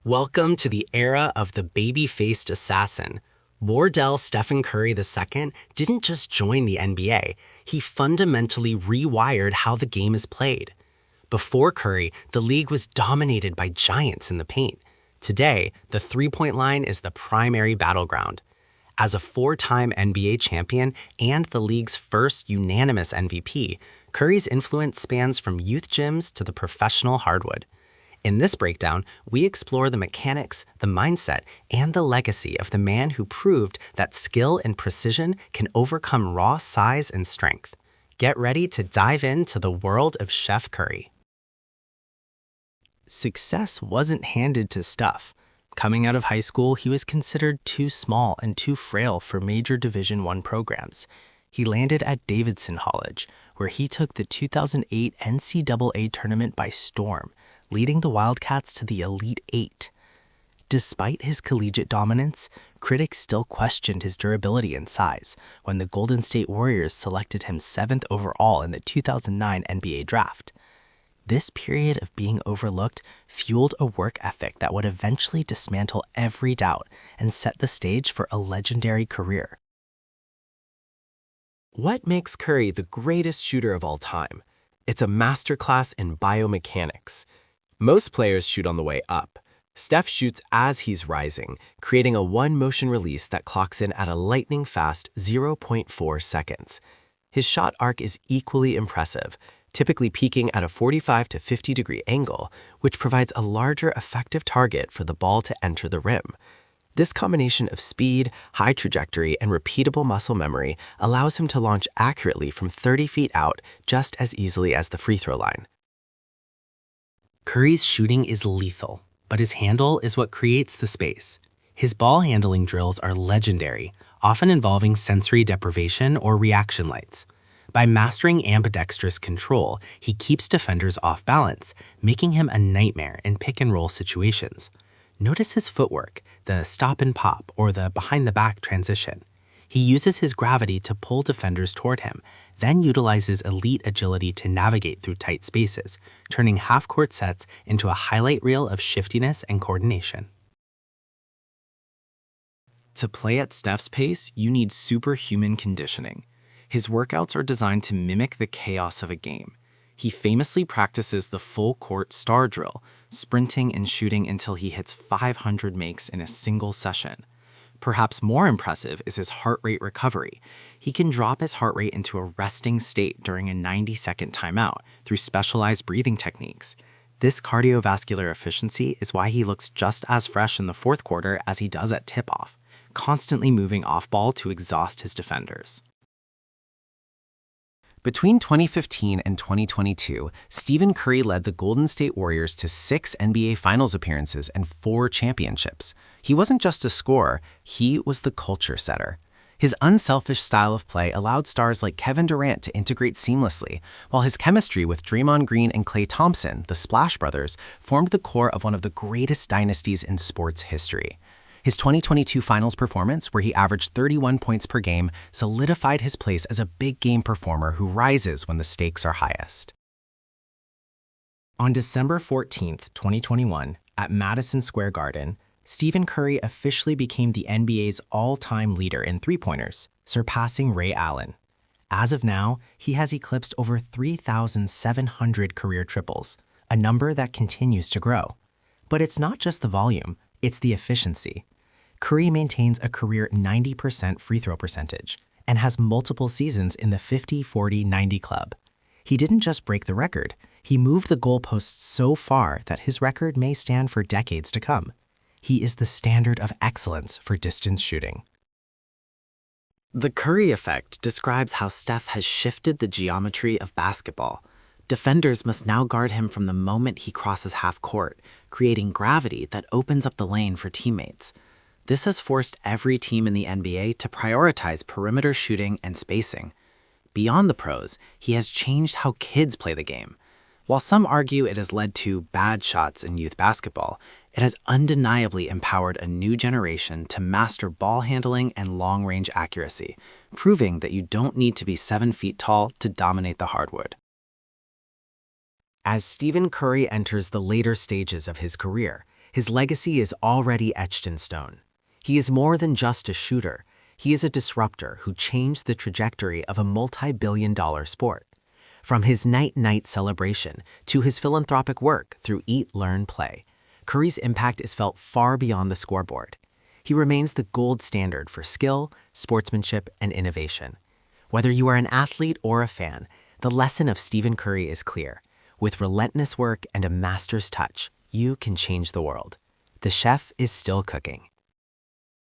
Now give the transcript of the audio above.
Welcome to the era of the baby-faced assassin. Wardell Stephen Curry II didn't just join the NBA, he fundamentally rewired how the game is played. Before Curry, the league was dominated by giants in the paint. Today, the three-point line is the primary battleground. As a four-time NBA champion and the league's first unanimous MVP, Curry's influence spans from youth gyms to the professional hardwood. In this breakdown, we explore the mechanics, the mindset, and the legacy of the man who proved that skill and precision can overcome raw size and strength. Get ready to dive into the world of Chef Curry. Success wasn't handed to Steph. Coming out of high school, he was considered too small and too frail for major Division I programs. He landed at Davidson College, where he took the 2008 NCAA tournament by storm, leading the Wildcats to the Elite Eight. Despite his collegiate dominance, critics still questioned his durability and size when the Golden State Warriors selected him 7th overall in the 2009 NBA draft. This period of being overlooked fueled a work ethic that would eventually dismantle every doubt and set the stage for a legendary career. What makes Curry the greatest shooter of all time? It's a masterclass in biomechanics. Most players shoot on the way up. Steph shoots as he's rising, creating a one-motion release that clocks in at a lightning-fast 0.4 seconds. His shot arc is equally impressive, typically peaking at a 45 to 50-degree angle, which provides a larger effective target for the ball to enter the rim. This combination of speed, high trajectory, and repeatable muscle memory allows him to launch accurately from 30 feet out just as easily as the free throw line. Curry's shooting is lethal, but his handle is what creates the space. His ball handling drills are legendary, often involving sensory deprivation or reaction lights. By mastering ambidextrous control, he keeps defenders off balance, making him a nightmare in pick-and-roll situations. Notice his footwork, the stop and pop or the behind-the-back transition. He uses his gravity to pull defenders toward him, then utilizes elite agility to navigate through tight spaces, turning half-court sets into a highlight reel of shiftiness and coordination. To play at Steph's pace, you need superhuman conditioning. His workouts are designed to mimic the chaos of a game. He famously practices the full-court star drill, sprinting and shooting until he hits 500 makes in a single session. Perhaps more impressive is his heart rate recovery. He can drop his heart rate into a resting state during a 90-second timeout through specialized breathing techniques. This cardiovascular efficiency is why he looks just as fresh in the fourth quarter as he does at tip-off, constantly moving off-ball to exhaust his defenders. Between 2015 and 2022, Stephen Curry led the Golden State Warriors to 6 NBA Finals appearances and 4 championships. He wasn't just a scorer, he was the culture setter. His unselfish style of play allowed stars like Kevin Durant to integrate seamlessly, while his chemistry with Draymond Green and Klay Thompson, the Splash Brothers, formed the core of one of the greatest dynasties in sports history. His 2022 Finals performance, where he averaged 31 points per game, solidified his place as a big-game performer who rises when the stakes are highest. On December 14, 2021, at Madison Square Garden, Stephen Curry officially became the NBA's all-time leader in three-pointers, surpassing Ray Allen. As of now, he has eclipsed over 3,700 career triples, a number that continues to grow. But it's not just the volume, it's the efficiency. Curry maintains a career 90% free throw percentage and has multiple seasons in the 50-40-90 club. He didn't just break the record, he moved the goalposts so far that his record may stand for decades to come. He is the standard of excellence for distance shooting. The Curry effect describes how Steph has shifted the geometry of basketball. Defenders must now guard him from the moment he crosses half court, creating gravity that opens up the lane for teammates. This has forced every team in the NBA to prioritize perimeter shooting and spacing. Beyond the pros, he has changed how kids play the game. While some argue it has led to bad shots in youth basketball, it has undeniably empowered a new generation to master ball handling and long-range accuracy, proving that you don't need to be 7 feet tall to dominate the hardwood. As Stephen Curry enters the later stages of his career, His legacy is already etched in stone. He is more than just a shooter. He is a disruptor who changed the trajectory of a multi-billion-dollar sport. From his night-night celebration to his philanthropic work through Eat, Learn, Play, Curry's impact is felt far beyond the scoreboard. He remains the gold standard for skill, sportsmanship, and innovation. Whether you are an athlete or a fan, the lesson of Stephen Curry is clear. With relentless work and a master's touch, you can change the world. The chef is still cooking.